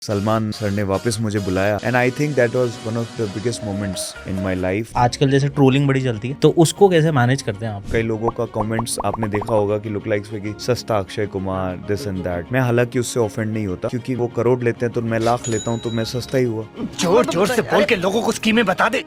Salman sir ने वापस मुझे बुलाया and I think that was one of the biggest moments in my life. आजकल जैसे ट्रोलिंग बड़ी चलती है, तो उसको कैसे मैनेज करते हैं आप? कई लोगों का कमेंट्स आपने देखा होगा कि लुक लाइक्स पे कि सस्ता Akshay Kumar this and that. मैं हालांकि उससे ऑफेंड नहीं होता क्योंकि वो करोड़ लेते हैं तो मैं लाख लेता हूँ, तो मैं सस्ता ही हुआ। जोर जोर से बोल के लोगों को स्कीमें बता दे।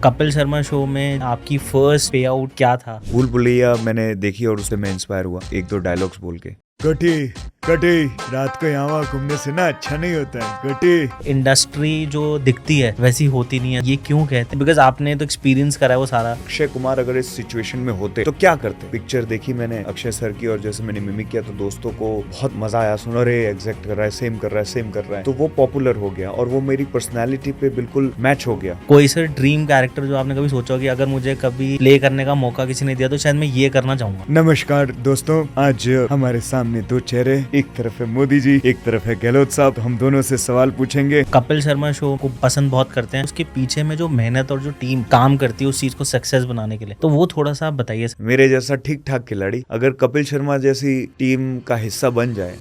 कपिल शर्मा शो में आपकी फर्स्ट पे आउट क्या था? भूल भुलैया मैंने देखी और उससे मैं इंस्पायर हुआ, एक दो डायलॉग्स बोल के। कटी कटी रात को यहाँ घूमने से ना अच्छा नहीं होता है कटी। इंडस्ट्री जो दिखती है वैसी होती नहीं है, ये क्यों कहते हैं? बिकॉज आपने तो एक्सपीरियंस करा है वो सारा। अक्षय कुमार अगर इस सिचुएशन में होते तो क्या करते? पिक्चर देखी मैंने अक्षय सर की और जैसे मैंने मिमिक किया तो दोस्तों को बहुत मजा आया, सुनो रे एग्जैक्ट कर रहा है, सेम कर रहा है, सेम कर रहा है, तो वो पॉपुलर हो गया और वो मेरी पर्सनैलिटी पे बिल्कुल मैच हो गया। कोई सर ड्रीम कैरेक्टर जो आपने कभी सोचा हो कि अगर मुझे कभी प्ले करने का मौका किसी ने दिया तो शायद मैं ये करना चाहूंगा? नमस्कार दोस्तों, आज हमारे सामने दो चेहरे, एक तरफ है मोदी जी, एक तरफ है गहलोत साहब। हम दोनों से सवाल पूछेंगे। कपिल शर्मा शो को पसंद बहुत करते हैं, उसके पीछे में जो मेहनत और जो टीम काम करती है उस चीज को सक्सेस बनाने के लिए, तो वो थोड़ा सा आप बताइए। मेरे जैसा ठीक ठाक खिलाड़ी अगर कपिल शर्मा जैसी टीम का हिस्सा बन जाए,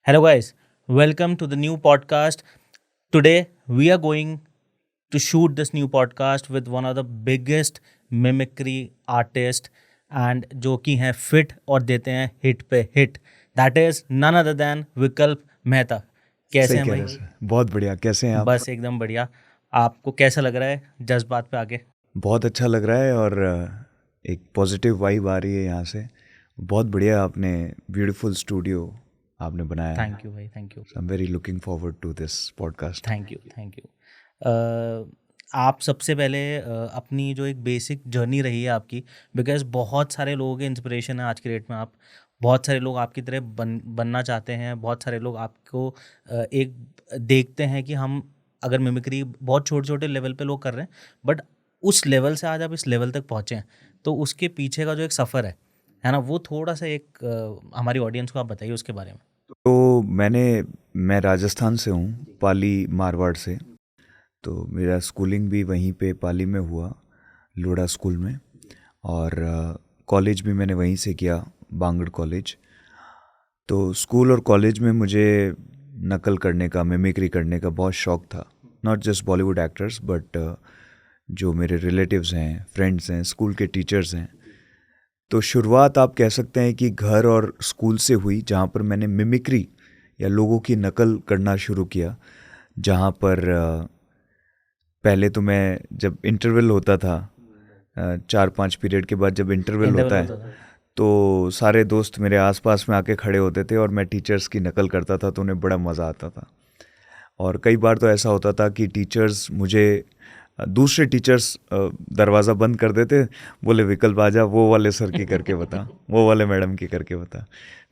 Hello guys, welcome to the new podcast. Today we are going to shoot this new podcast with one of the biggest mimicry artist and जो कि हैं फिट और देते हैं हिट पे hit, that is none other than Vikalp Mehta. कैसे सही हैं कह भाई? रहे हैं सर। बहुत बढ़िया, कैसे हैं आप? बस एकदम बढ़िया। आपको कैसा लग रहा है जज्बात पे आके? बहुत अच्छा लग रहा है और एक पॉजिटिव वाइब आ रही है यहाँ से। बहुत बढ़िया, आपने ब्यूटीफुल स्टूडियो आपने बनाया है। थैंक यू भाई, thank you. I am very looking forward to this podcast. Thank you, thank you. आप सबसे पहले अपनी जो एक बेसिक जर्नी रही है आपकी, बिकॉज बहुत सारे लोगों के इंस्पिरेशन है आज की डेट में। आप बहुत सारे लोग आपकी तरह बनना चाहते हैं, बहुत सारे लोग आपको एक देखते हैं कि हम अगर मिमिक्री बहुत छोटे छोटे लेवल पे लोग कर रहे हैं, बट उस लेवल से आज आप इस लेवल तक पहुँचे हैं, तो उसके पीछे का जो एक सफ़र है ना, वो थोड़ा सा एक हमारी ऑडियंस को आप बताइए उसके बारे में। तो मैं राजस्थान से हूँ, पाली मारवाड़ से। तो मेरा स्कूलिंग भी वहीं पे पाली में हुआ, लोढ़ा स्कूल में, और कॉलेज भी मैंने वहीं से किया, बांगड़ कॉलेज। तो स्कूल और कॉलेज में मुझे नकल करने का, मिमिक्री करने का बहुत शौक़ था। Not just Bollywood actors but जो मेरे रिलेटिव्स हैं, फ्रेंड्स हैं, स्कूल के टीचर्स हैं। तो शुरुआत आप कह सकते हैं कि घर और स्कूल से हुई, जहाँ पर मैंने मिमिक्री या लोगों की नकल करना शुरू किया। जहाँ पर पहले तो मैं, जब इंटरवल होता था 4-5 पीरियड के बाद जब इंटरवल होता है, तो सारे दोस्त मेरे आसपास में आके खड़े होते थे और मैं टीचर्स की नकल करता था, तो उन्हें बड़ा मज़ा आता था। और कई बार तो ऐसा होता था कि टीचर्स मुझे, दूसरे टीचर्स दरवाज़ा बंद कर देते, बोले विकल्प आजा, वो वाले सर की करके बता, वो वाले मैडम की करके बता।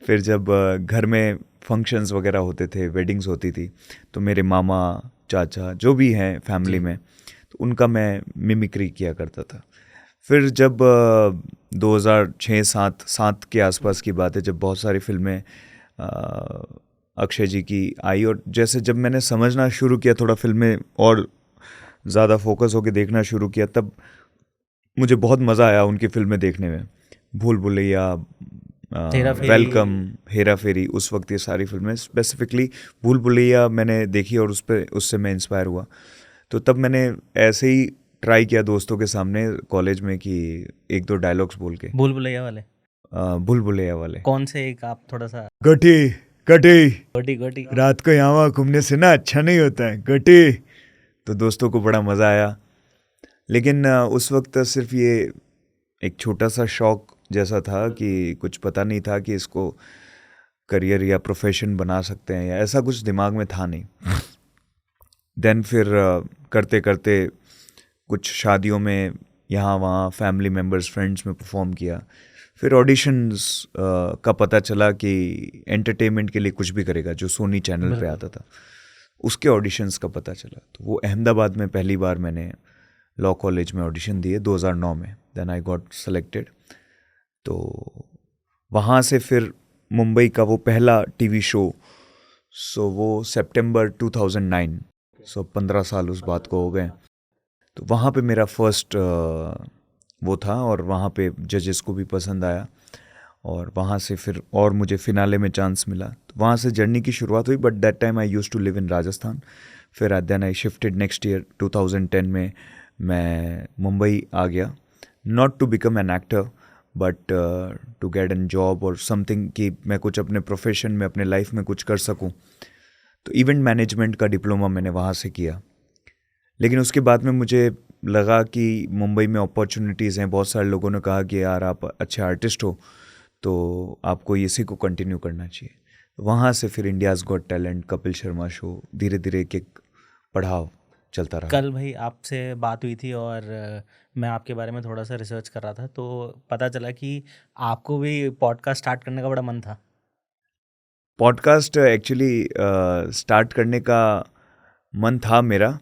फिर जब घर में फंक्शंस वगैरह होते थे, वेडिंग्स होती थी, तो मेरे मामा चाचा जो भी हैं फैमिली में, तो उनका मैं मिमिक्री किया करता था। फिर जब 2006-7 के आसपास की बात है, जब बहुत सारी फिल्में अक्षय जी की आई, और जैसे जब मैंने समझना शुरू किया, थोड़ा फिल्में और ज़्यादा फोकस होकर देखना शुरू किया, तब मुझे बहुत मज़ा आया उनकी फिल्में देखने में। भूल भुलैया, वेलकम, हेरा फेरी, उस वक्त ये सारी फिल्में, स्पेसिफिकली भूल भुलैया मैंने देखी और उससे मैं इंस्पायर हुआ। तो तब मैंने ऐसे ही ट्राई किया दोस्तों के सामने कॉलेज में कि एक दो डायलॉग्स बोल के। भूल भुलैया वाले? भूल भुलैया वाले कौन से एक आप थोड़ा सा? गटी कटी गोटी गोटी रात को यहाँ घूमने से ना अच्छा नहीं होता है गटी। तो दोस्तों को बड़ा मज़ा आया, लेकिन उस वक्त सिर्फ ये एक छोटा सा शौक जैसा था कि कुछ पता नहीं था कि इसको करियर या प्रोफेशन बना सकते हैं, या ऐसा कुछ दिमाग में था नहीं। देन फिर करते करते कुछ शादियों में, यहाँ वहाँ, फैमिली मेम्बर्स, फ्रेंड्स में परफॉर्म किया। फिर ऑडिशंस का पता चला कि एंटरटेनमेंट के लिए कुछ भी करेगा, जो सोनी चैनल पे आता था, उसके ऑडिशंस का पता चला। तो वो अहमदाबाद में पहली बार मैंने लॉ कॉलेज में ऑडिशन दिए 2009 में। Then I got selected. तो वहाँ से फिर मुंबई का वो पहला टीवी शो, सो वो सितंबर 2009 सो 15 साल उस बात को हो गए। तो वहाँ पे मेरा फर्स्ट वो था और वहाँ पे जजेस को भी पसंद आया और वहाँ से फिर और मुझे फिनाले में चांस मिला। तो वहाँ से जर्नी की शुरुआत हुई, but that time I used to live in Rajasthan. फिर then I shifted next year 2010 में मैं मुंबई आ गया, not to become an actor but to get an job और समथिंग कि मैं कुछ अपने प्रोफेशन में अपने लाइफ में कुछ कर सकूं। तो इवेंट मैनेजमेंट का डिप्लोमा मैंने वहाँ से किया। लेकिन उसके बाद में मुझे लगा कि मुंबई में अपॉर्चुनिटीज़ हैं, बहुत सारे लोगों ने कहा कि यार आप अच्छे आर्टिस्ट हो तो आपको इसी को कंटिन्यू करना चाहिए। वहाँ से फिर India's got talent, Kapil Sharma show, धीरे धीरे एक एक पड़ाव चलता रहा। कल भाई आपसे बात हुई थी और मैं आपके बारे में थोड़ा सा रिसर्च कर रहा था, तो पता चला कि आपको भी पॉडकास्ट स्टार्ट करने का बड़ा मन था। पॉडकास्ट एक्चुअली स्टार्ट करने का मन था मेरा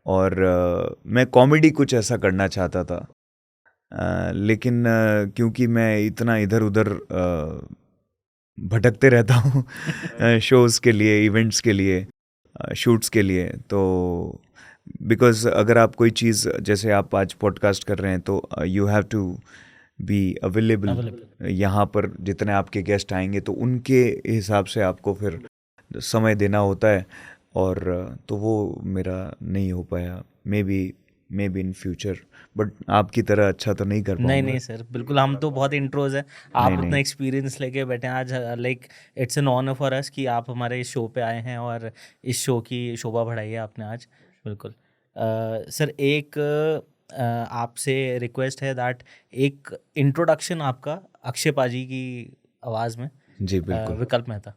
और मैं कॉमेडी कुछ ऐसा करना चाहता था। लेकिन क्योंकि मैं इतना इधर उधर भटकते रहता हूँ शोज़ के लिए, इवेंट्स के लिए, शूट्स के लिए, तो बिकॉज़ अगर आप कोई चीज़, जैसे आप आज पॉडकास्ट कर रहे हैं तो you have to be available. यहाँ पर जितने आपके गेस्ट आएंगे तो उनके हिसाब से आपको फिर समय देना होता है और तो वो मेरा नहीं हो पाया। May be in future, but आपकी तरह अच्छा तो नहीं कर पाऊंगा। नहीं सर, बिल्कुल, हम तो बहुत इंट्रोज है, आप उतना एक्सपीरियंस लेके बैठे हैं आज। Like it's an honour for us कि आप हमारे इस शो पे आए हैं और इस शो की शोभा बढ़ाई है आपने आज। बिल्कुल। सर एक आपसे रिक्वेस्ट है दैट एक इंट्रोडक्शन आपका अक्षय पाजी की आवाज़ में। जी बिल्कुल। विकल्प मेहता।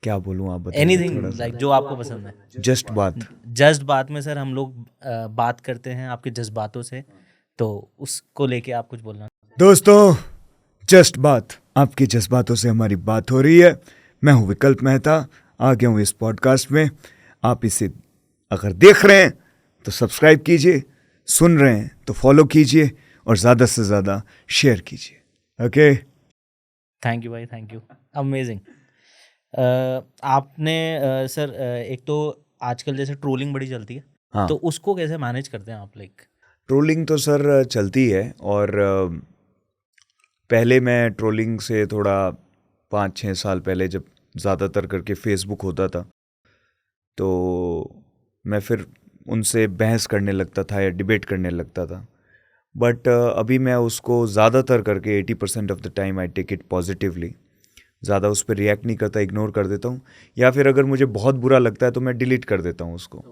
क्या बोलूँ, आप बताइए। एनीथिंग लाइक जो आपको पसंद है। जस्ट बात में सर हम लोग बात करते हैं आपके जज्बातों से, तो उसको लेके आप कुछ बोलना। दोस्तों, जस्ट बात, आपके जज्बातों से हमारी बात हो रही है। मैं हूँ विकल्प मेहता, आ गया हूँ इस पॉडकास्ट में। आप इसे अगर देख रहे हैं तो सब्सक्राइब कीजिए, सुन रहे हैं तो फॉलो कीजिए और ज़्यादा से ज़्यादा शेयर कीजिए। ओके, थैंक यू भाई, थैंक यू, अमेजिंग। आपने सर एक तो आजकल जैसे ट्रोलिंग बड़ी चलती है, हाँ, तो उसको कैसे मैनेज करते हैं आप? लाइक ट्रोलिंग तो सर चलती है और पहले मैं ट्रोलिंग से थोड़ा 5-6 साल पहले, जब ज़्यादातर करके फेसबुक होता था, तो मैं फिर उनसे बहस करने लगता था या डिबेट करने लगता था। बट अभी मैं उसको ज़्यादातर करके 80% of the time I take it positively. ज़्यादा उस पर रिएक्ट नहीं करता, इग्नोर कर देता हूँ, या फिर अगर मुझे बहुत बुरा लगता है तो मैं डिलीट कर देता हूँ उसको।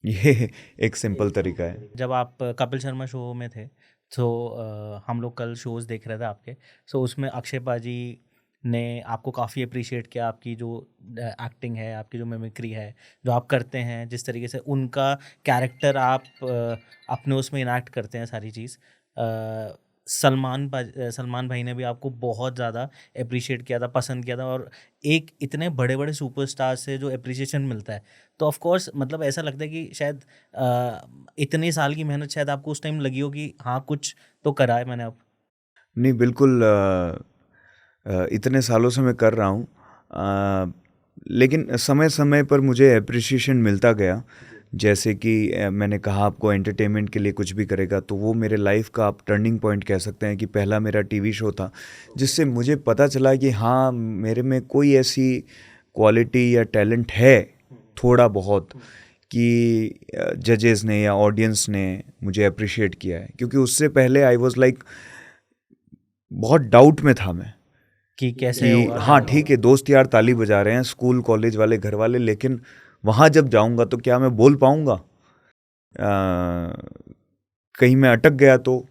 ये एक सिंपल तरीका है। जब आप कपिल शर्मा शो में थे तो हम लोग कल शोज़ देख रहे थे आपके, सो उसमें अक्षय पाजी ने आपको काफ़ी अप्रिशिएट किया, आपकी जो एक्टिंग है, आपकी जो मिमिक्री है, जो आप करते हैं, जिस तरीके से उनका कैरेक्टर आप अपने उसमें इनैक्ट करते हैं सारी चीज़। सलमान भाई ने भी आपको बहुत ज़्यादा अप्रिशिएट किया था, पसंद किया था, और एक इतने बड़े बड़े सुपरस्टार से जो अप्रिसिएशन मिलता है तो ऑफ कोर्स मतलब ऐसा लगता है कि शायद इतने साल की मेहनत शायद आपको उस टाइम लगी हो कि हाँ कुछ तो करा है मैंने अब। नहीं, बिल्कुल, इतने सालों से मैं कर रहा हूँ, लेकिन समय समय पर मुझे अप्रिसिएशन मिलता गया। जैसे कि मैंने कहा आपको, एंटरटेनमेंट के लिए कुछ भी करेगा, तो वो मेरे लाइफ का आप टर्निंग पॉइंट कह सकते हैं कि पहला मेरा टीवी शो था जिससे मुझे पता चला कि हाँ, मेरे में कोई ऐसी क्वालिटी या टैलेंट है थोड़ा बहुत कि जजेस ने या ऑडियंस ने मुझे अप्रिशिएट किया है। क्योंकि उससे पहले आई वाज लाइक बहुत डाउट में था मैं कि कैसे होगा। हाँ ठीक है, दोस्त यार ताली बजा रहे हैं, स्कूल कॉलेज वाले, घर वाले, लेकिन वहाँ जब जाऊँगा तो क्या मैं बोल पाऊँगा? कहीं मैं अटक गया तो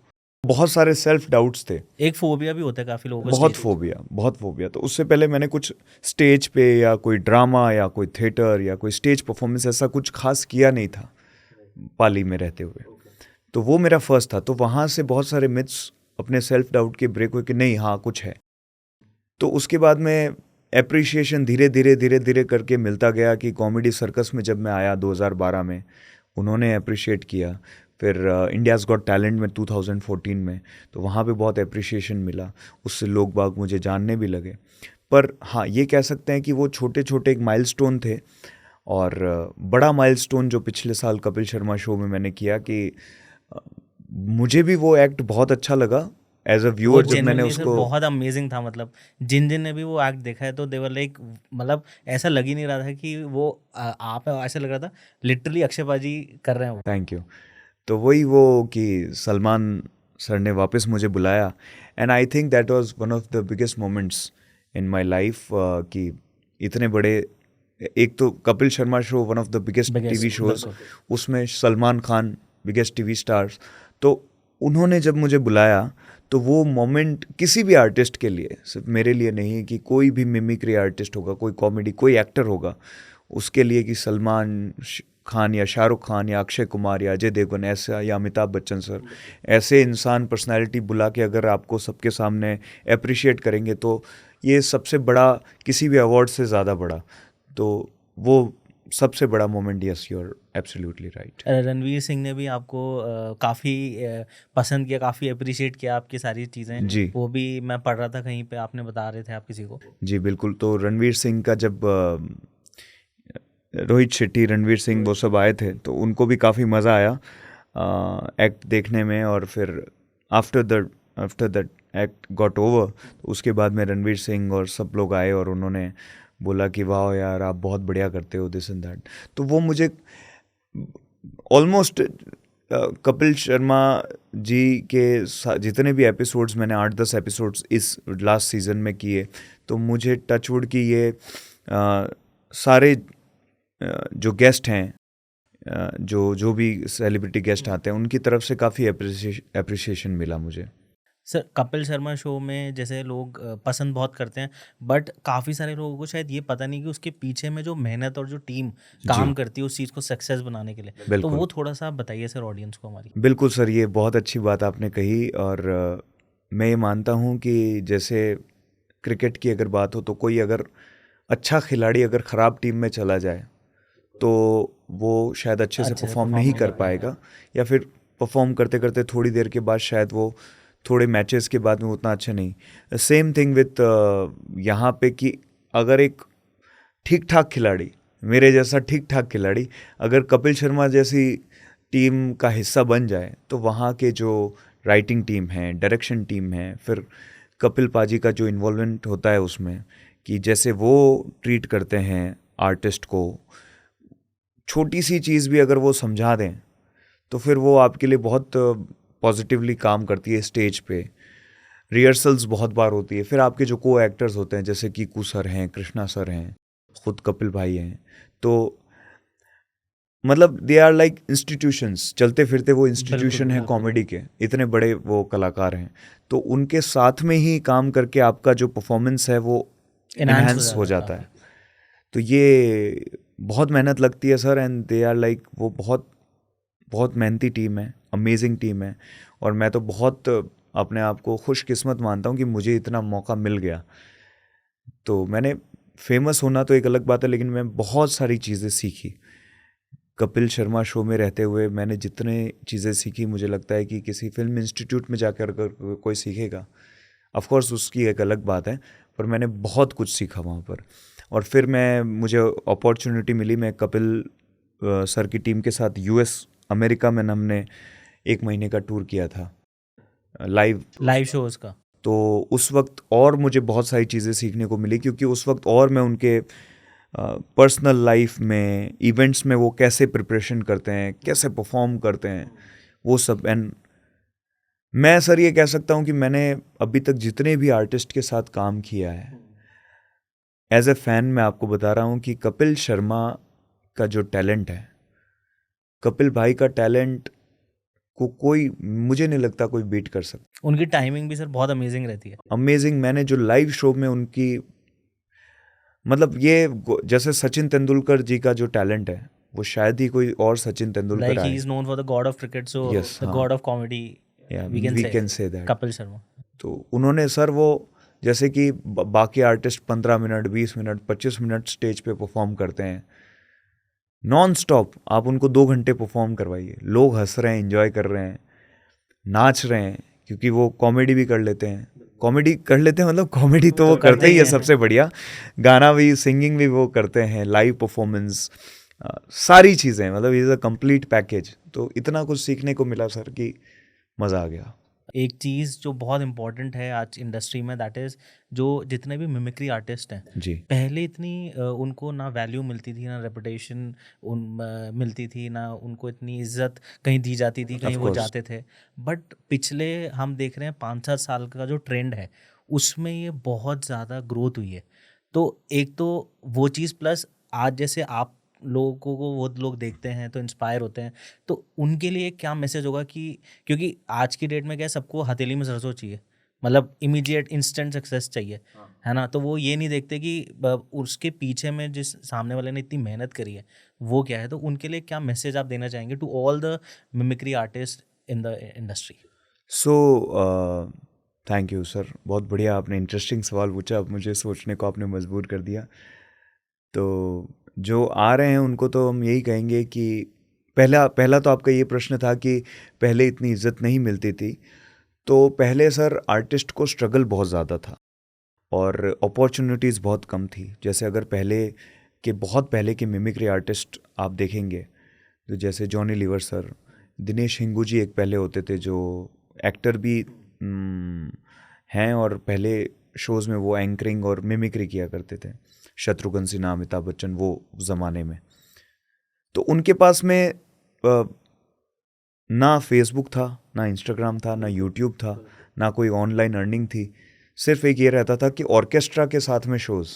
बहुत सारे सेल्फ डाउट्स थे। एक फोबिया भी होता है काफ़ी लोगों को, बहुत फोबिया। तो उससे पहले मैंने कुछ स्टेज पे या कोई ड्रामा या कोई थिएटर या कोई स्टेज परफॉर्मेंस ऐसा कुछ खास किया नहीं था पाली में रहते हुए। तो वो मेरा फर्स्ट था। तो वहाँ से बहुत सारे मिथ्स अपने सेल्फ डाउट के ब्रेक हुए कि नहीं, हाँ कुछ है। तो उसके बाद में एप्रिशिएशन धीरे धीरे करके मिलता गया कि कॉमेडी सर्कस में जब मैं आया 2012 में, उन्होंने अप्रिशिएट किया। फिर इंडियाज़ गॉट टैलेंट में 2014 में, तो वहाँ पे बहुत एप्रिशिएशन मिला, उससे लोग बाग मुझे जानने भी लगे। पर हाँ, ये कह सकते हैं कि वो छोटे छोटे एक माइलस्टोन थे और बड़ा माइलस्टोन जो पिछले साल कपिल शर्मा शो में मैंने किया कि अ, मुझे भी वो एक्ट बहुत अच्छा लगा एज अ वो व्यूअर जब मैंने जेन्युइनली सर उसको। बहुत अमेजिंग था, मतलब जिन जिन ने भी वो एक्ट देखा है तो देवर लाइक, मतलब ऐसा लग ही नहीं रहा था कि वो आप है, ऐसा लग रहा था लिटरली अक्षयबाजी कर रहे हैं वो। Thank you. तो वही वो कि सलमान सर ने वापस मुझे बुलाया and I think that was one of the biggest moments in my life कि इतने बड़े, एक तो Kapil Sharma show one of the biggest biggest, TV shows, बिल्कुल। उसमें Salman Khan biggest TV stars, तो उन्होंने जब मुझे बुलाया तो वो मोमेंट किसी भी आर्टिस्ट के लिए, सिर्फ मेरे लिए नहीं, कि कोई भी मिमिक्री आर्टिस्ट होगा, कोई कॉमेडी, कोई एक्टर होगा, उसके लिए कि सलमान खान या शाहरुख खान या अक्षय कुमार या अजय देवगन ऐसा, या अमिताभ बच्चन सर, ऐसे इंसान पर्सनालिटी बुला के अगर आपको सबके सामने अप्रिशिएट करेंगे तो ये सबसे बड़ा, किसी भी अवार्ड से ज़्यादा बड़ा, तो वो सबसे बड़ा moment. Yes, you are absolutely right. Ranveer Singh ने भी आपको काफ़ी पसंद किया, काफ़ी अप्रिशिएट किया आपकी सारी चीज़ें। जी वो भी मैं पढ़ रहा था कहीं पे, आपने बता रहे थे आप किसी को। जी बिल्कुल। तो रणवीर सिंह का जब रोहित शेट्टी, रणवीर सिंह वो सब आए थे तो उनको भी काफ़ी मज़ा आया एक्ट देखने में। और फिर after that act got over, उसके बाद में रणवीर सिंह और सब लोग आए और उन्होंने बोला कि वाह यार आप बहुत बढ़िया करते हो, दिस एंड दैट। तो वो मुझे ऑलमोस्ट कपिल शर्मा जी के जितने भी एपिसोड्स मैंने 8-10 एपिसोड्स इस लास्ट सीज़न में किए, तो मुझे टचवुड की ये सारे जो गेस्ट हैं, जो भी सेलिब्रिटी गेस्ट आते हैं, उनकी तरफ से काफ़ी अप्रिसिएशन मिला मुझे। सर कपिल शर्मा शो में जैसे लोग पसंद बहुत करते हैं, बट काफ़ी सारे लोगों को शायद ये पता नहीं कि उसके पीछे में जो मेहनत और जो टीम काम करती है उस चीज़ को सक्सेस बनाने के लिए, तो बिल्कुल वो थोड़ा सा आप बताइए सर ऑडियंस को हमारी। बिल्कुल सर, ये बहुत अच्छी बात आपने कही। और मैं ये मानता हूँ कि जैसे क्रिकेट की अगर बात हो तो कोई अगर अच्छा खिलाड़ी अगर ख़राब टीम में चला जाए तो वो शायद अच्छे से परफॉर्म नहीं कर पाएगा, या फिर परफॉर्म करते करते थोड़ी देर के बाद शायद वो थोड़े मैचेस के बाद में उतना अच्छा नहीं। सेम थिंग विथ यहाँ पे कि अगर एक ठीक ठाक खिलाड़ी, मेरे जैसा ठीक ठाक खिलाड़ी अगर कपिल शर्मा जैसी टीम का हिस्सा बन जाए तो वहाँ के जो राइटिंग टीम है, डायरेक्शन टीम है, फिर कपिल पाजी का जो इन्वॉल्वमेंट होता है उसमें, कि जैसे वो ट्रीट करते हैं आर्टिस्ट को, छोटी सी चीज़ भी अगर वो समझा दें तो फिर वो आपके लिए बहुत पॉजिटिवली काम करती है स्टेज पे। रिहर्सल्स बहुत बार होती है, फिर आपके जो को एक्टर्स होते हैं जैसे कीकू सर हैं, कृष्णा सर हैं, खुद कपिल भाई हैं, तो मतलब दे आर लाइक इंस्टीट्यूशंस, चलते फिरते वो इंस्टीट्यूशन है कॉमेडी के, इतने बड़े वो कलाकार हैं। तो उनके साथ में ही काम करके आपका जो परफॉर्मेंस है वो इनहेंस हो जाता है। तो ये बहुत मेहनत लगती है sir, and they are like, वो बहुत बहुत मेहनती टीम है, अमेजिंग टीम है। और मैं तो बहुत अपने आप को खुशकिस्मत मानता हूँ कि मुझे इतना मौका मिल गया। तो मैंने फेमस होना तो एक अलग बात है, लेकिन मैं बहुत सारी चीज़ें सीखी कपिल शर्मा शो में रहते हुए। मैंने जितने चीज़ें सीखी, मुझे लगता है कि किसी फिल्म इंस्टीट्यूट में जाकर अगर कोई सीखेगा, ऑफ कोर्स उसकी एक अलग बात है, पर मैंने बहुत कुछ सीखा वहाँ पर। और फिर मुझे अपॉर्चुनिटी मिली, मैं कपिल सर की टीम के साथ यूएस अमेरिका में हमने 1 महीने का टूर किया था लाइव शोज़ का। तो उस वक्त और मुझे बहुत सारी चीज़ें सीखने को मिली, क्योंकि उस वक्त और मैं उनके पर्सनल लाइफ में, इवेंट्स में वो कैसे प्रिपरेशन करते हैं, कैसे परफॉर्म करते हैं, वो सब। एंड मैं सर ये कह सकता हूँ कि मैंने अभी तक जितने भी आर्टिस्ट के साथ काम किया है, एज ए फैन मैं आपको बता रहा हूँ कि कपिल शर्मा का जो टैलेंट है, कपिल भाई का टैलेंट को कोई, मुझे नहीं लगता कोई बीट कर सकता। उनकी टाइमिंग भी सर बहुत अमेजिंग रहती है। अमेजिंग। मैंने जो लाइव शो में उनकी, मतलब ये जैसे सचिन तेंदुलकर जी का जो टैलेंट है वो शायद ही कोई और सचिन तेंदुलकर लाइक आए। He is known for the god of cricket, so Yes, the हाँ। God of comedy we can say that. Kapil Sharma. तो उन्होंने सर वो, जैसे कि बाकी artist 15 minute, 20 minute, 25 minute stage पे परफॉर्म करते हैं नॉन स्टॉप, आप उनको 2 घंटे परफॉर्म करवाइए, लोग हंस रहे हैं, एंजॉय कर रहे हैं, नाच रहे हैं, क्योंकि वो कॉमेडी भी कर लेते हैं। मतलब कॉमेडी तो वो करते ही है सबसे बढ़िया, गाना भी, सिंगिंग भी वो करते हैं, लाइव परफॉर्मेंस। सारी चीज़ें, मतलब इज़ अ कंप्लीट पैकेज। तो इतना कुछ सीखने को मिला सर कि मज़ा आ गया। एक चीज़ जो बहुत इम्पोर्टेंट है आज इंडस्ट्री में, दैट इज़ जो जितने भी मिमिक्री आर्टिस्ट हैं, जी। पहले इतनी उनको ना वैल्यू मिलती थी, ना रेपुटेशन मिलती थी, ना उनको इतनी इज्जत कहीं दी जाती थी, कहीं ऑफ वो कोर्स। जाते थे। बट पिछले हम देख रहे हैं 5-7 साल का जो ट्रेंड है, उसमें ये बहुत ज़्यादा ग्रोथ हुई है। तो एक तो वो चीज़, प्लस आज जैसे आप लोगों को वो लोग देखते हैं तो इंस्पायर होते हैं, तो उनके लिए क्या मैसेज होगा कि क्योंकि आज की डेट में क्या है, सबको हथेली में सरसों चाहिए, मतलब इमीडिएट इंस्टेंट सक्सेस चाहिए, है ना? तो वो ये नहीं देखते कि उसके पीछे में जिस सामने वाले ने इतनी मेहनत करी है वो क्या है। तो उनके लिए क्या मैसेज आप देना चाहेंगे to all the mimicry artist in the industry? So thank you sir, बहुत बढ़िया, आपने इंटरेस्टिंग सवाल पूछा, अब मुझे सोचने को आपने मजबूर कर दिया। तो जो आ रहे हैं उनको तो हम यही कहेंगे कि पहला पहला तो आपका ये प्रश्न था कि पहले इतनी इज्जत नहीं मिलती थी। तो पहले सर आर्टिस्ट को स्ट्रगल बहुत ज़्यादा था और अपॉर्चुनिटीज़ बहुत कम थी। जैसे अगर बहुत पहले के मिमिक्री आर्टिस्ट आप देखेंगे तो जैसे जॉनी लीवर सर, दिनेश हिंगू जी एक पहले होते थे जो एक्टर भी हैं और पहले शोज़ में वो एंकरिंग और मिमिक्री किया करते थे। शत्रुघ्न सिन्हा, अमिताभ बच्चन, वो ज़माने में। तो उनके पास में ना फेसबुक था, ना इंस्टाग्राम था, ना यूट्यूब था, ना कोई ऑनलाइन अर्निंग थी। सिर्फ एक ये रहता था कि ऑर्केस्ट्रा के साथ में शोज़,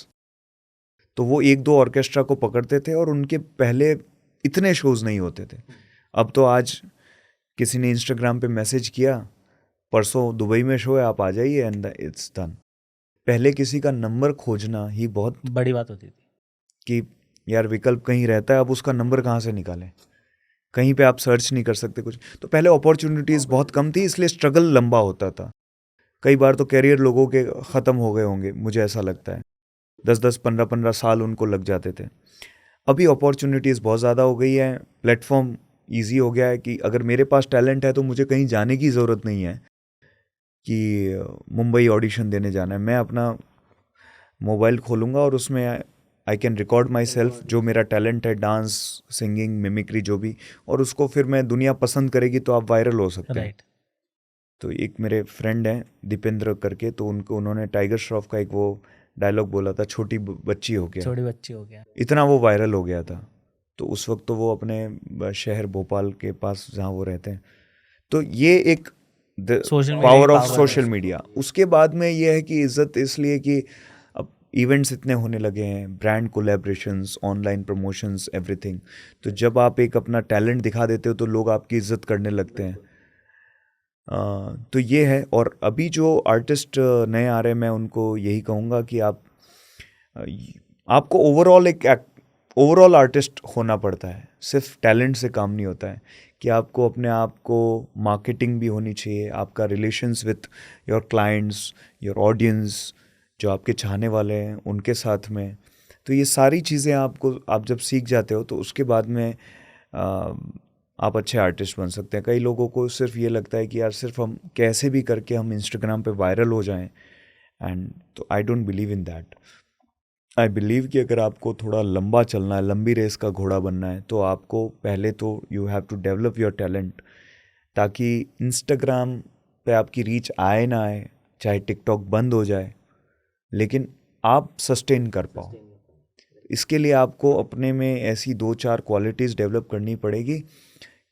तो वो 1-2 ऑर्केस्ट्रा को पकड़ते थे और उनके पहले इतने शोज़ नहीं होते थे। अब तो आज किसी ने इंस्टाग्राम पे मैसेज किया, परसों दुबई में शो है, आप आ जाइए, एंड इट्स डन। पहले किसी का नंबर खोजना ही बहुत बड़ी बात होती थी कि यार विकल्प कहीं रहता है, अब उसका नंबर कहाँ से निकालें, कहीं पे आप सर्च नहीं कर सकते कुछ। तो पहले अपॉर्चुनिटीज़ बहुत कम थी, इसलिए स्ट्रगल लंबा होता था। कई बार तो कैरियर लोगों के ख़त्म हो गए होंगे, मुझे ऐसा लगता है। 10-10, 15-15 साल उनको लग जाते थे। अभी अपॉर्चुनिटीज़ बहुत ज़्यादा हो गई है, प्लेटफॉर्म ईजी हो गया है कि अगर मेरे पास टैलेंट है तो मुझे कहीं जाने की ज़रूरत नहीं है कि मुंबई ऑडिशन देने जाना है। मैं अपना मोबाइल खोलूँगा और उसमें I can record my self, जो मेरा टैलेंट है, डांस, सिंगिंग, मिमिक्री, जो भी, और उसको फिर मैं दुनिया पसंद करेगी तो आप वायरल हो सकते हैं। राइट। तो एक मेरे फ्रेंड हैं दीपेंद्र करके, तो उन्होंने टाइगर श्रॉफ का एक वो डायलॉग बोला था, छोटी बच्ची हो गया, छोटी बच्ची हो गया। इतना वो वायरल हो गया था। तो उस वक्त तो वो अपने शहर भोपाल के पास जहाँ वो रहते हैं। तो ये एक सोशल मीडिया पावर की ऑफ पावर सोशल है। मीडिया। उसके बाद में ये है कि इज्जत इसलिए कि अब इवेंट्स इतने होने लगे हैं, brand collaborations, online promotions, everything. तो जब आप एक अपना टैलेंट दिखा देते हो तो लोग आपकी इज्जत करने लगते हैं। तो ये है। और अभी जो आर्टिस्ट नए आ रहे हैं, मैं उनको यही कहूँगा कि आपको ओवरऑल आर्टिस्ट होना पड़ता है, सिर्फ टैलेंट से काम नहीं होता है। कि आपको अपने आप को मार्केटिंग भी होनी चाहिए, आपका relations with your clients, your audience, जो आपके चाहने वाले हैं उनके साथ में। तो ये सारी चीज़ें आप जब सीख जाते हो तो उसके बाद में आप अच्छे आर्टिस्ट बन सकते हैं। कई लोगों को सिर्फ ये लगता है कि यार सिर्फ हम कैसे भी करके हम इंस्टाग्राम पे वायरल हो जाएं, एंड तो I don't believe in that. I believe कि अगर आपको थोड़ा लंबा चलना है, लंबी रेस का घोड़ा बनना है, तो आपको पहले तो you have to develop your talent, ताकि इंस्टाग्राम पे आपकी रीच आए ना आए, चाहे टिकटॉक बंद हो जाए, लेकिन आप सस्टेन कर पाओ। इसके लिए आपको अपने में ऐसी 2-4 क्वालिटीज़ डेवलप करनी पड़ेगी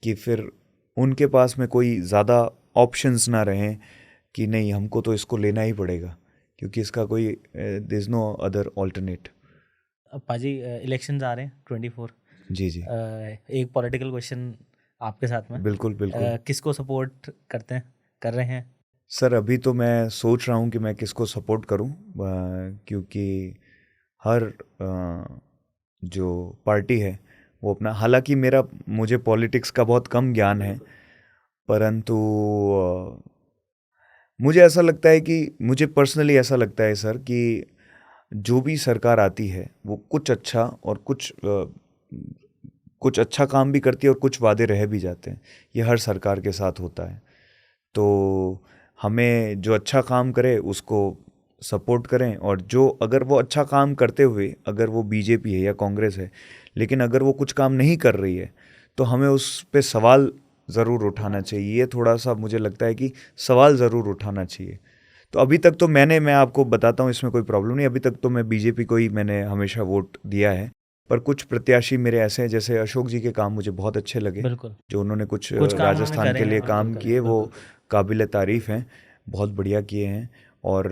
कि फिर उनके पास में कोई ज़्यादा ऑप्शंस ना रहें कि नहीं हमको तो इसको लेना ही पड़ेगा, क्योंकि इसका कोई there is no other alternate. अब पाजी इलेक्शंस आ रहे हैं 24। जी जी, एक पॉलिटिकल क्वेश्चन आपके साथ में, बिल्कुल बिल्कुल। किसको सपोर्ट करते हैं, कर रहे हैं? सर अभी तो मैं सोच रहा हूँ कि मैं किसको सपोर्ट करूँ, क्योंकि हर जो पार्टी है वो अपना, हालांकि मुझे पॉलिटिक्स का बहुत कम ज्ञान है, परंतु मुझे पर्सनली ऐसा लगता है सर कि जो भी सरकार आती है वो कुछ अच्छा काम भी करती है और कुछ वादे रह भी जाते हैं। ये हर सरकार के साथ होता है। तो हमें जो अच्छा काम करे उसको सपोर्ट करें, और जो अगर वो अच्छा काम करते हुए, अगर वो बीजेपी है या कांग्रेस है, लेकिन अगर वो कुछ काम नहीं कर रही है तो हमें उस पे सवाल ज़रूर उठाना चाहिए। ये थोड़ा सा मुझे लगता है कि सवाल ज़रूर उठाना चाहिए। तो अभी तक तो मैं आपको बताता हूँ, इसमें कोई प्रॉब्लम नहीं। अभी तक तो मैं बीजेपी को ही मैंने हमेशा वोट दिया है, पर कुछ प्रत्याशी मेरे ऐसे हैं, जैसे अशोक जी के काम मुझे बहुत अच्छे लगे, बिल्कुल, जो उन्होंने कुछ कुछ काम उन्होंने राजस्थान करे के हैं, लिए बिल्कुल काम करे किए, हैं, वो बिल्कुल। काबिल तारीफ़ हैं, बहुत बढ़िया किए हैं। और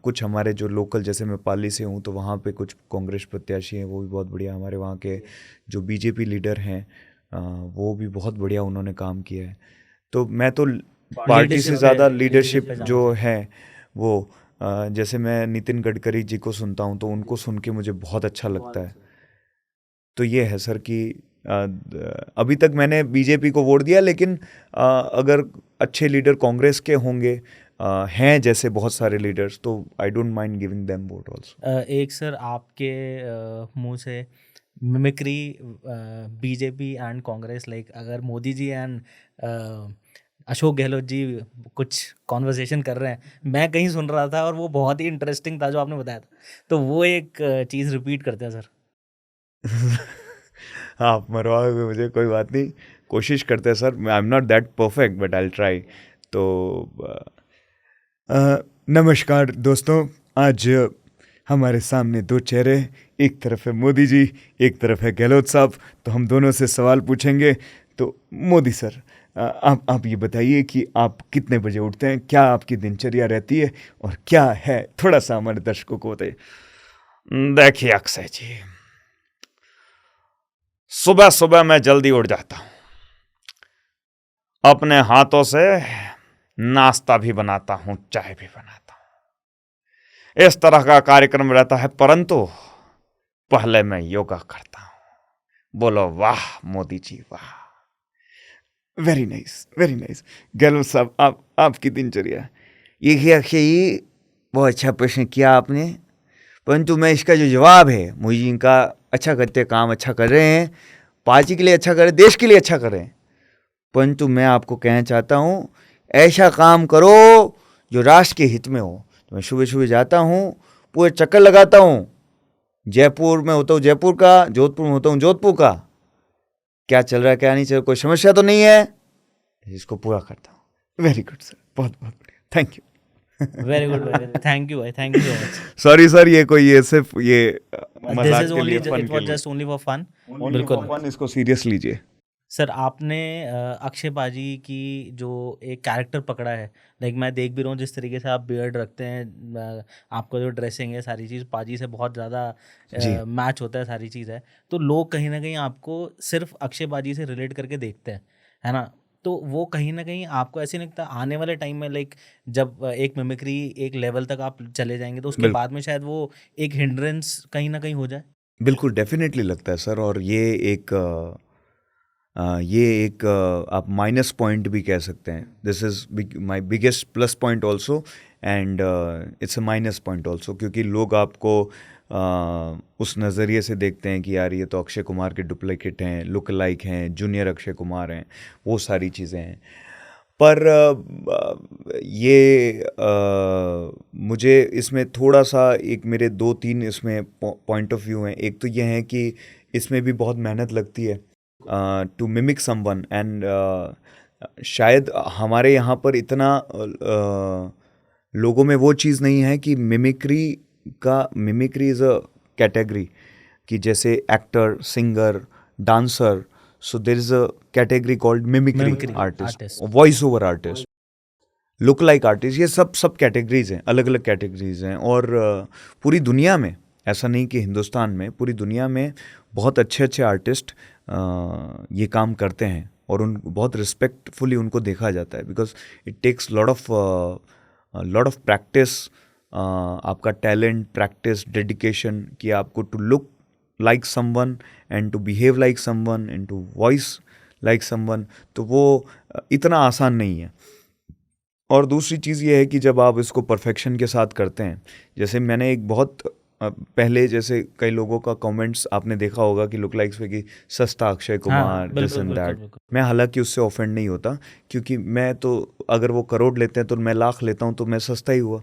कुछ हमारे जो लोकल, जैसे मैं पाली से हूँ तो वहाँ पे कुछ कांग्रेस प्रत्याशी हैं, वो भी बहुत बढ़िया। हमारे वहाँ के जो बीजेपी लीडर हैं वो भी बहुत बढ़िया उन्होंने काम किया है। तो मैं तो पार्टी से ज़्यादा लीडरशिप पे जाना जो चाहिए। है वो जैसे मैं नितिन गडकरी जी को सुनता हूँ तो उनको सुन के मुझे बहुत अच्छा लगता है। तो ये है सर कि अभी तक मैंने बीजेपी को वोट दिया, लेकिन अगर अच्छे लीडर कांग्रेस के होंगे, हैं जैसे बहुत सारे लीडर्स, तो I don't mind giving them vote also. एक सर आपके मुंह से mimicry BJP and Congress, like अगर मोदी जी एंड अशोक गहलोत जी कुछ कॉन्वर्सेशन कर रहे हैं, मैं कहीं सुन रहा था और वो बहुत ही इंटरेस्टिंग था जो आपने बताया था, तो वो एक चीज़ रिपीट करते हैं सर। आप मरवाओगे मुझे, कोई बात नहीं, कोशिश करते हैं sir. I am not that perfect but I will try. तो नमस्कार दोस्तों, आज हमारे सामने दो चेहरे, एक तरफ है मोदी जी, एक तरफ है गहलोत साहब। तो हम दोनों से सवाल पूछेंगे। तो मोदी सर, आप ये बताइए कि आप कितने बजे उठते हैं, क्या आपकी दिनचर्या रहती है, और क्या है, थोड़ा सा हमारे दर्शकों को बताइए। देखिए अक्षय जी, सुबह सुबह मैं जल्दी उठ जाता हूँ, अपने हाथों से नाश्ता भी बनाता हूँ, चाय भी बनाता हूँ, इस तरह का कार्यक्रम रहता है। परंतु पहले मैं योगा करता हूँ। बोलो वाह मोदी जी वाह। Very nice, very nice. Gehlot साहब, आपकी दिनचर्या। ये अक्षय जी, बहुत अच्छा प्रश्न किया आपने, परंतु मैं इसका जो जवाब है, मोदी जी इनका अच्छा करते, काम अच्छा कर रहे हैं, पार्टी के लिए अच्छा कर रहे हैं, देश के लिए अच्छा कर रहे हैं, परंतु मैं आपको कहना चाहता हूँ, ऐसा काम करो जो राष्ट्र के हित में हो। तो मैं सुबह सुबह जाता हूँ, पूरे चक्कर लगाता हूँ, जयपुर में होता हूँ जयपुर का, जोधपुर में होता हूँ जोधपुर का, क्या चल रहा है क्या नहीं चल रहा, कोई समस्या तो नहीं है, इसको पूरा करता हूँ। वेरी गुड सर, बहुत बहुत बढ़िया, thank you. Very good, very thank you भाई, thank you so much. Sorry sir, ये सिर्फ ये दिस मजाक इज के ओनली, लिए, फन इट के वाज लिए, just only for fun. Only बिल्कुल। फॉर फन, इसको सीरियस लीजिए। सर आपने अक्षय पाजी की जो एक कैरेक्टर पकड़ा है, लाइक मैं देख भी रहा हूँ जिस तरीके से आप बियर्ड रखते हैं, आपका जो ड्रेसिंग है, सारी चीज़ पाजी से बहुत ज़्यादा जी मैच होता है, सारी चीज़ है। तो लोग कहीं ना कहीं आपको सिर्फ अक्षय पाजी से रिलेट करके देखते हैं, है ना? तो वो कहीं ना कहीं आपको ऐसे नहीं लगता आने वाले टाइम में, लाइक जब एक मिमिक्री एक लेवल तक आप चले जाएंगे तो उसके बिल्कुल, बाद में शायद वो एक हिंड्रेंस कहीं ना कहीं हो जाए? बिल्कुल डेफिनेटली लगता है सर। और ये एक आप माइनस पॉइंट भी कह सकते हैं। This is my biggest plus point also, and it's a minus point also, क्योंकि लोग आपको उस नज़रिए से देखते हैं कि यार ये तो अक्षय कुमार के डुप्लीकेट हैं, लुक लाइक हैं, जूनियर अक्षय कुमार हैं, वो सारी चीज़ें हैं। पर मुझे इसमें थोड़ा सा, एक मेरे दो तीन इसमें पॉइंट ऑफ व्यू हैं। एक तो ये है कि इसमें भी बहुत मेहनत लगती है टू मिमिक समवन, एंड शायद हमारे यहाँ पर इतना लोगों में वो चीज़ नहीं है कि मिमिक्री इज़ अ कैटेगरी, कि जैसे actor, singer, dancer, so there is a category called mimicry mimicry artist, artist. Voice over artist, look like artist. ये सब कैटेगरीज हैं, अलग अलग कैटेगरीज हैं। और पूरी दुनिया में, ऐसा नहीं कि हिंदुस्तान में, पूरी दुनिया में बहुत अच्छे अच्छे आर्टिस्ट ये काम करते हैं, और उन बहुत रिस्पेक्टफुली उनको देखा जाता है, because it takes lot of practice, आपका टैलेंट, प्रैक्टिस, डेडिकेशन, कि आपको to look like someone, and to behave like someone, and to voice like someone. तो वो इतना आसान नहीं है। और दूसरी चीज़ ये है कि जब आप इसको परफेक्शन के साथ करते हैं, जैसे मैंने एक बहुत पहले जैसे कई लोगों का कमेंट्स आपने देखा होगा कि लुक लाइक्स पे कि सस्ता अक्षय हाँ कुमार दिस बिल्कुल एंड बिल्कुल दैट। बिल्कुल। मैं हालांकि उससे ऑफेंड नहीं होता, क्योंकि मैं तो, अगर वो करोड़ लेते हैं तो मैं लाख लेता हूँ, तो मैं सस्ता ही हुआ।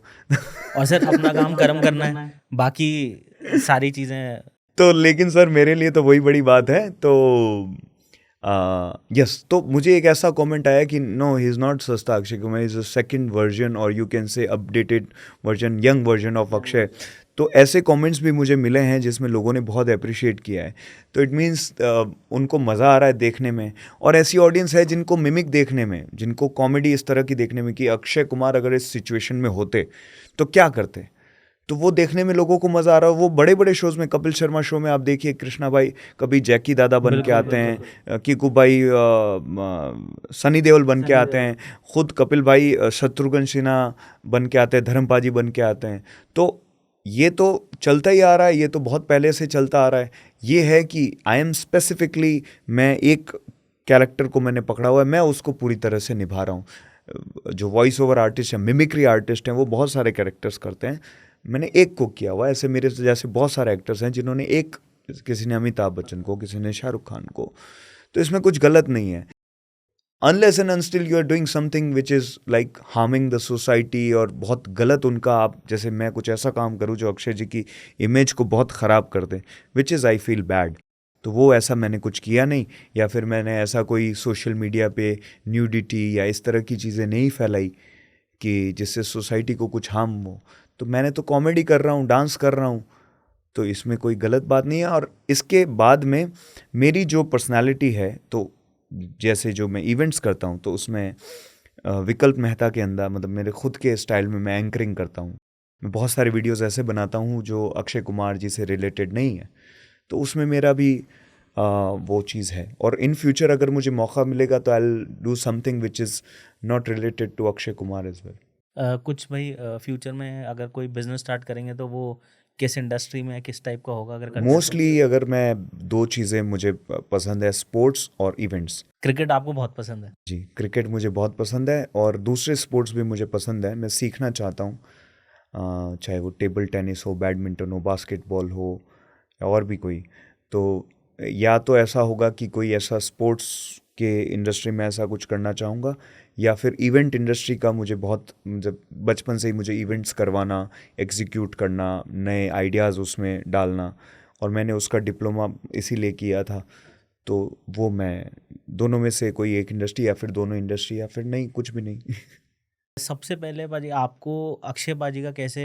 और सर अपना काम कर्म करना है, बाकी सारी चीज़ें। तो लेकिन सर मेरे लिए तो वही बड़ी बात है। तो यस, तो मुझे एक ऐसा कमेंट आया कि नो, ही इज़ नॉट सस्ता Akshay Kumar, is a second version और you can say updated version, young version of Akshay. तो ऐसे कमेंट्स भी मुझे मिले हैं जिसमें लोगों ने बहुत अप्रिशिएट किया है। तो इट मीन्स उनको मज़ा आ रहा है देखने में, और ऐसी ऑडियंस है जिनको मिमिक देखने में, जिनको कॉमेडी इस तरह की देखने में कि अक्षय कुमार अगर इस सिचुएशन में होते तो क्या करते, तो वो देखने में लोगों को मज़ा आ रहा है। वो बड़े बड़े शोज़ में, कपिल शर्मा शो में आप देखिए कृष्णा भाई कभी जैकी दादा बन के बिल्कुल आते बिल्कुल। हैं, कीकू भाई सनी देओल बन के आते हैं, खुद कपिल भाई शत्रुघ्न सिन्हा बन के आते हैं, धर्मपाजी बन के आते हैं। तो ये तो चलता ही आ रहा है, ये तो बहुत पहले से चलता आ रहा है। ये है कि आई एम स्पेसिफिकली, मैं एक कैरेक्टर को मैंने पकड़ा हुआ है, मैं उसको पूरी तरह से निभा रहा हूँ। जो वॉइस ओवर आर्टिस्ट हैं, मिमिक्री आर्टिस्ट हैं, वो बहुत सारे कैरेक्टर्स करते हैं, मैंने एक को किया हुआ है। ऐसे मेरे जैसे बहुत सारे एक्टर्स हैं जिन्होंने एक, किसी ने अमिताभ बच्चन को, किसी ने शाहरुख खान को, तो इसमें कुछ गलत नहीं है। Unless and until you are doing something which is like harming the society, और बहुत गलत उनका, आप जैसे मैं कुछ ऐसा काम करूँ जो अक्षय जी की इमेज को बहुत ख़राब कर दे, which is I feel bad. तो वो ऐसा मैंने कुछ किया नहीं, या फिर मैंने ऐसा कोई सोशल मीडिया पे न्यूडिटी या इस तरह की चीज़ें नहीं फैलाई कि जिससे सोसाइटी को कुछ हार्म हो। तो मैंने तो कॉमेडी कर रहा हूँ, डांस कर रहा हूँ, तो इसमें कोई गलत बात नहीं है। और इसके बाद में मेरी जो पर्सनालिटी है, तो जैसे जो मैं इवेंट्स करता हूँ, तो उसमें विकल्प मेहता के अंदर, मतलब मेरे खुद के स्टाइल में मैं एंकरिंग करता हूँ। मैं बहुत सारे वीडियोस ऐसे बनाता हूँ जो अक्षय कुमार जी से रिलेटेड नहीं है, तो उसमें मेरा भी वो चीज़ है। और इन फ्यूचर अगर मुझे मौका मिलेगा तो I will do something which is not related to Akshay Kumar as well. कुछ भाई फ्यूचर में अगर कोई बिजनेस स्टार्ट करेंगे तो वो किस इंडस्ट्री में, किस टाइप का होगा अगर करते हैं तो? मोस्टली अगर मैं, दो चीज़ें मुझे पसंद है, स्पोर्ट्स और इवेंट्स। क्रिकेट आपको बहुत पसंद है? जी, क्रिकेट मुझे बहुत पसंद है, और दूसरे स्पोर्ट्स भी मुझे पसंद है, मैं सीखना चाहता हूँ। चाहे वो टेबल टेनिस हो, बैडमिंटन हो, बास्केटबॉल हो, या और भी कोई। तो या तो ऐसा होगा कि कोई ऐसा स्पोर्ट्स के इंडस्ट्री में ऐसा कुछ करना चाहूँगा, या फिर इवेंट इंडस्ट्री का मुझे बहुत, जब बचपन से ही मुझे इवेंट्स करवाना, एग्जीक्यूट करना, नए आइडियाज़ उसमें डालना, और मैंने उसका डिप्लोमा इसीलिए किया था। तो वो मैं, दोनों में से कोई एक इंडस्ट्री, या फिर दोनों इंडस्ट्री, या फिर नहीं, कुछ भी नहीं। सबसे पहले बाजी आपको अक्षय बाजी का कैसे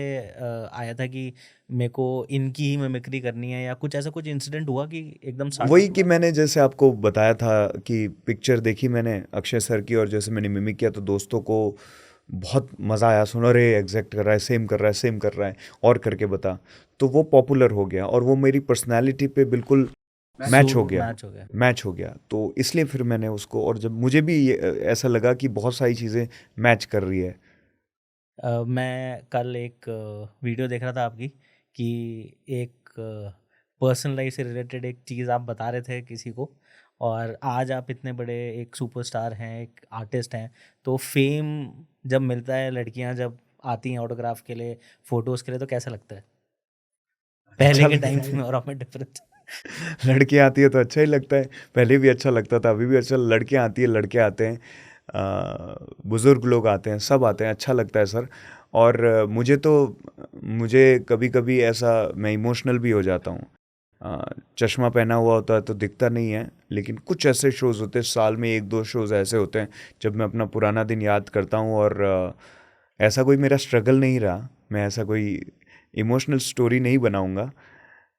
आया था कि मेरे को इनकी ही मिमिक्री करनी है, या कुछ ऐसा कुछ इंसिडेंट हुआ कि एकदम स्टार्ट? वही कि मैंने जैसे आपको बताया था कि पिक्चर देखी मैंने अक्षय सर की, और जैसे मैंने मिमिक किया तो दोस्तों को बहुत मज़ा आया, सुनो रे एग्जैक्ट कर रहा है, सेम कर रहा है, सेम कर रहा है, और करके बता। तो वो पॉपुलर हो गया, और वो मेरी पर्सनैलिटी पे बिल्कुल मैच हो गया, मैच हो गया। मैच हो गया। तो इसलिए फिर मैंने उसको, और जब मुझे भी ऐसा लगा कि बहुत सारी चीज़ें मैच कर रही है। मैं कल एक वीडियो देख रहा था आपकी कि एक पर्सनल लाइफ से रिलेटेड एक चीज़ आप बता रहे थे किसी को, और आज आप इतने बड़े एक सुपरस्टार हैं, एक आर्टिस्ट हैं, तो फेम जब मिलता है, लड़कियां जब आती हैं ऑटोग्राफ के लिए, फोटोज़ के लिए, तो कैसा लगता है पहले अच्छा के लगता टाइम है। में और अब में डिफरेंस? लड़कियाँ आती है तो अच्छा ही लगता है, पहले भी अच्छा लगता था, अभी भी अच्छा। लड़कियाँ आती है, लड़के आते हैं, बुज़ुर्ग लोग आते हैं, सब आते हैं, अच्छा लगता है सर। और मुझे कभी कभी ऐसा, मैं इमोशनल भी हो जाता हूँ। चश्मा पहना हुआ होता है तो दिखता नहीं है, लेकिन कुछ ऐसे शोज़ होते हैं, साल में एक दो शोज़ ऐसे होते हैं जब मैं अपना पुराना दिन याद करता हूँ। और ऐसा कोई मेरा स्ट्रगल नहीं रहा, मैं ऐसा कोई इमोशनल स्टोरी नहीं बनाऊँगा,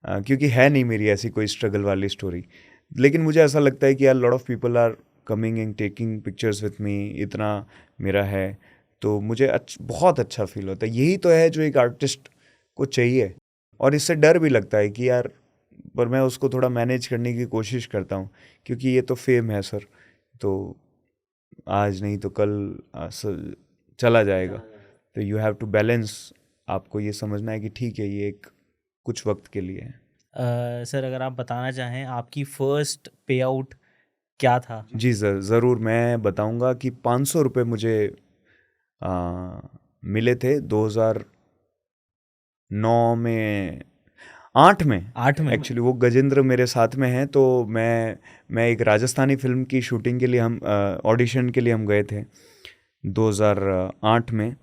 क्योंकि है नहीं मेरी ऐसी कोई स्ट्रगल वाली स्टोरी। लेकिन मुझे ऐसा लगता है कि यार lot of people are coming and taking pictures with me, इतना मेरा है, तो मुझे बहुत अच्छा फील होता है। यही तो है जो एक आर्टिस्ट को चाहिए। और इससे डर भी लगता है कि यार, पर मैं उसको थोड़ा मैनेज करने की कोशिश करता हूँ, क्योंकि ये तो फेम है सर, तो आज नहीं तो कल चला जाएगा। तो यू हैव टू बैलेंस, आपको ये समझना है कि ठीक है, ये एक कुछ वक्त के लिए है। सर अगर आप बताना चाहें आपकी फर्स्ट पे आउट क्या था? जी सर, ज़रूर मैं बताऊंगा कि 500 रुपये मुझे मिले थे 2009 में। 8 में 8 में एक्चुअली वो गजेंद्र मेरे साथ में हैं। तो मैं एक राजस्थानी फिल्म की शूटिंग के लिए हम ऑडिशन के लिए हम गए थे 2008 में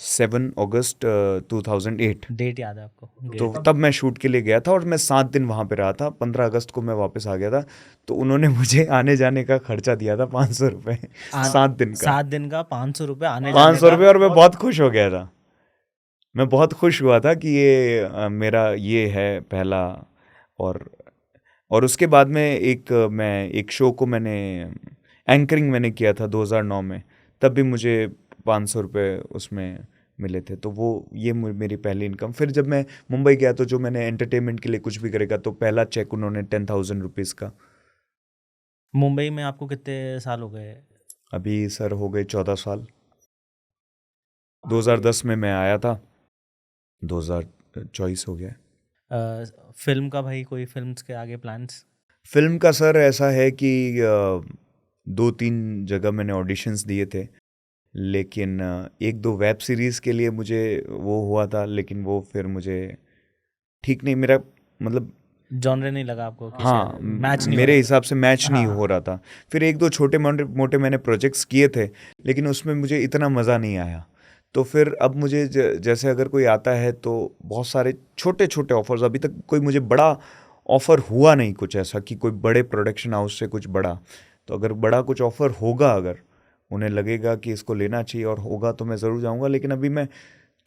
7 अगस्त 2008। डेट याद है आपको? तो Great. तब मैं शूट के लिए गया था और मैं 7 दिन वहाँ पे रहा था। 15 अगस्त को मैं वापस आ गया था। तो उन्होंने मुझे आने जाने का खर्चा दिया था 500 रुपये 7 दिन का। 7 दिन का 500 रुपये आने जाने 500 का। रुपये, और मैं बहुत खुश हो गया था। मैं बहुत खुश हुआ था कि ये मेरा ये है पहला। और उसके बाद में मैं एक शो को मैंने एंकरिंग मैंने किया था 2009 में। तब भी मुझे 500 रुपये उसमें मिले थे। तो वो ये मेरी पहली इनकम। फिर जब मैं मुंबई गया तो जो मैंने एंटरटेनमेंट के लिए कुछ भी करेगा तो पहला चेक उन्होंने 10,000 रुपीज़ का। मुंबई में आपको कितने साल हो गए? अभी सर हो गए 14 साल। 2010 में मैं आया था, 2024 हो गया। फिल्म का भाई, कोई फिल्म्स के आगे प्लान्स? फिल्म का सर ऐसा है कि 2-3 जगह मैंने ऑडिशंस दिए थे, लेकिन 1-2 वेब सीरीज़ के लिए मुझे वो हुआ था, लेकिन वो फिर मुझे ठीक नहीं, मेरा मतलब जॉनर नहीं लगा आपको कि हाँ शायद मैच नहीं हो मेरे रहा? हिसाब से मैच नहीं हाँ। हो रहा था। फिर 1-2 छोटे मोटे मैंने प्रोजेक्ट्स किए थे, लेकिन उसमें मुझे इतना मज़ा नहीं आया। तो फिर अब मुझे जैसे अगर कोई आता है तो बहुत सारे छोटे छोटे ऑफर्स, अभी तक कोई मुझे बड़ा ऑफ़र हुआ नहीं कुछ ऐसा कि कोई बड़े प्रोडक्शन हाउस से कुछ बड़ा। तो अगर बड़ा कुछ ऑफ़र होगा, अगर उन्हें लगेगा कि इसको लेना चाहिए और होगा, तो मैं ज़रूर जाऊंगा। लेकिन अभी मैं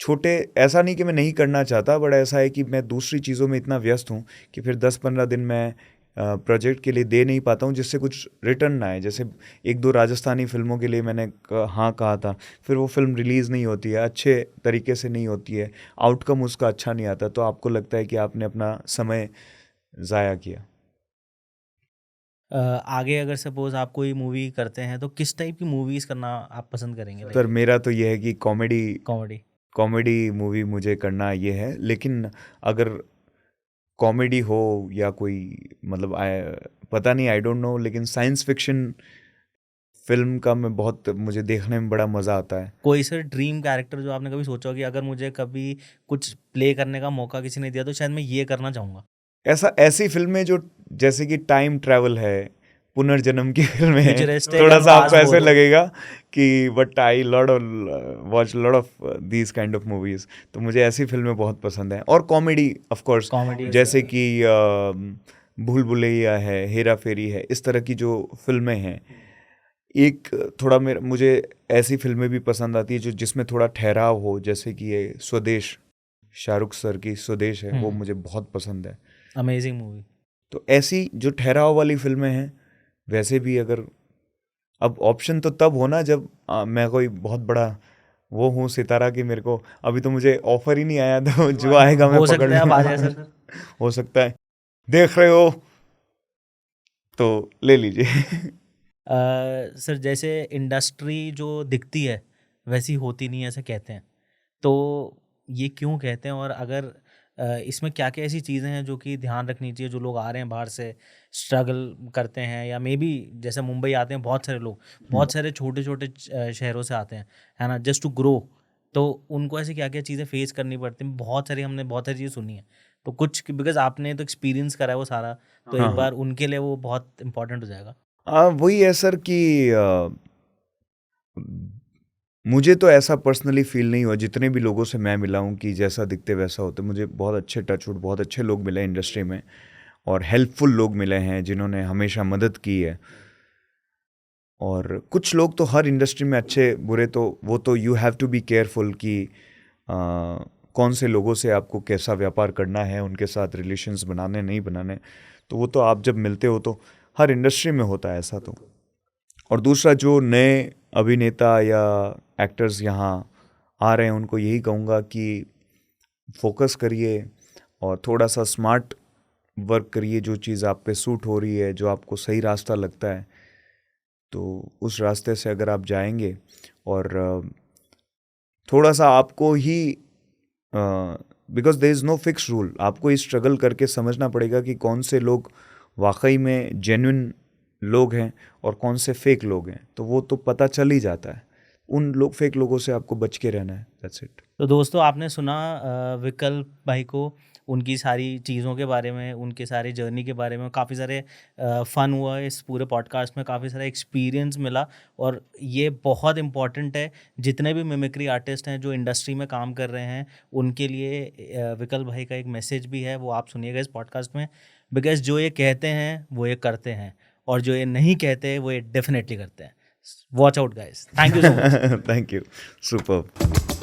छोटे, ऐसा नहीं कि मैं नहीं करना चाहता, बट ऐसा है कि मैं दूसरी चीज़ों में इतना व्यस्त हूँ कि फिर 10-15 दिन मैं प्रोजेक्ट के लिए दे नहीं पाता हूँ जिससे कुछ रिटर्न ना आए। जैसे 1-2 राजस्थानी फिल्मों के लिए मैंने हाँ कहा था, फिर वो फिल्म रिलीज़ नहीं होती है, अच्छे तरीके से नहीं होती है, आउटकम उसका अच्छा नहीं आता, तो आपको लगता है कि आपने अपना समय ज़ाया किया। आगे अगर सपोज आप कोई मूवी करते हैं तो किस टाइप की मूवीज करना आप पसंद करेंगे? सर मेरा तो ये है कि कॉमेडी। कॉमेडी मूवी मुझे करना ये है। लेकिन अगर कॉमेडी हो या कोई मतलब पता नहीं, आई डोंट नो, लेकिन साइंस फिक्शन फिल्म का मुझे देखने में बड़ा मज़ा आता है। कोई सर ड्रीम कैरेक्टर जो आपने कभी सोचा हो कि अगर मुझे कभी कुछ प्ले करने का मौका किसी ने दिया तो शायद मैं ये करना चाहूँगा? ऐसी फिल्में जो जैसे कि टाइम ट्रैवल है, पुनर्जन्म की फिल्में हैं, फ्यूचरिस्टिक थोड़ा एंड सा आपको फास्ट ऐसे बोथ। लगेगा कि but I watch lot of these kind of movies. तो मुझे ऐसी फिल्में बहुत पसंद हैं। और कॉमेडी ऑफ कोर्स, कॉमेडी जैसे कि भूल भुलैया है, हेरा फेरी है, इस तरह की जो फिल्में हैं। एक थोड़ा मुझे ऐसी फिल्में भी पसंद आती है जो जिसमें थोड़ा ठहराव हो, जैसे कि ये स्वदेश, शाहरुख सर की स्वदेश है, वो मुझे बहुत पसंद है। Amazing movie. तो ऐसी जो ठहराव वाली फिल्में हैं, वैसे भी अगर अब ऑप्शन तो तब होना जब मैं कोई बहुत बड़ा वो हूँ सितारा की, मेरे को अभी तो मुझे ऑफर ही नहीं आया, तो जो आएगा मैं हो पकड़ सकता है आप आ लूंगा। जाए सर। हो सकता है, देख रहे हो तो ले लीजिए। सर जैसे इंडस्ट्री जो दिखती है वैसी होती नहीं है ऐसा कहते हैं, तो ये क्यों कहते हैं? और अगर इसमें क्या क्या ऐसी चीज़ें हैं जो कि ध्यान रखनी चाहिए, जो लोग आ रहे हैं बाहर से स्ट्रगल करते हैं, या मे बी जैसे मुंबई आते हैं बहुत सारे लोग, बहुत सारे छोटे छोटे शहरों से आते हैं, है ना, जस्ट टू ग्रो, तो उनको ऐसे क्या क्या चीज़ें फेस करनी पड़ती हैं? हमने बहुत सारी चीज़ें सुनी है, तो कुछ बिकॉज आपने तो एक्सपीरियंस करा है वो सारा, तो हाँ एक हाँ, बार उनके लिए वो बहुत इंपॉर्टेंट हो जाएगा। वही है सर कि मुझे तो ऐसा पर्सनली फील नहीं हुआ, जितने भी लोगों से मैं मिला हूँ, कि जैसा दिखते वैसा होते। मुझे बहुत अच्छे टचवुड बहुत अच्छे लोग मिले इंडस्ट्री में, और हेल्पफुल लोग मिले हैं जिन्होंने हमेशा मदद की है। और कुछ लोग तो हर इंडस्ट्री में अच्छे बुरे, तो वो तो you have to be careful कि कौन से लोगों से आपको कैसा व्यापार करना है, उनके साथ रिलेशंस बनाने नहीं बनाने। तो वो तो आप जब मिलते हो तो हर इंडस्ट्री में होता है ऐसा। तो और दूसरा, जो नए अभिनेता या एक्टर्स यहाँ आ रहे हैं, उनको यही कहूँगा कि फोकस करिए और थोड़ा सा स्मार्ट वर्क करिए। जो चीज़ आप पे सूट हो रही है, जो आपको सही रास्ता लगता है, तो उस रास्ते से अगर आप जाएंगे, और थोड़ा सा आपको ही, because there is no fix rule, आपको ही स्ट्रगल करके समझना पड़ेगा कि कौन से लोग वाकई में जेन्युइन लोग हैं और कौन से फेक लोग हैं। तो वो तो पता चल ही जाता है। उन फेक लोगों से आपको बच के रहना है, दैट्स इट। तो दोस्तों आपने सुना विकल्प भाई को, उनकी सारी चीज़ों के बारे में, उनके सारे जर्नी के बारे में काफ़ी सारे फ़न हुआ इस पूरे पॉडकास्ट में, काफ़ी सारा एक्सपीरियंस मिला। और ये बहुत इम्पॉर्टेंट है, जितने भी मिमिक्री आर्टिस्ट हैं जो इंडस्ट्री में काम कर रहे हैं उनके लिए विकल्प भाई का एक मैसेज भी है, वो आप सुनिएगा इस पॉडकास्ट में। बिकॉज जो ये कहते हैं वो ये करते हैं, और जो ये नहीं कहते वो ये डेफिनेटली करते हैं। Watch out guys, thank you so much. Thank you, super.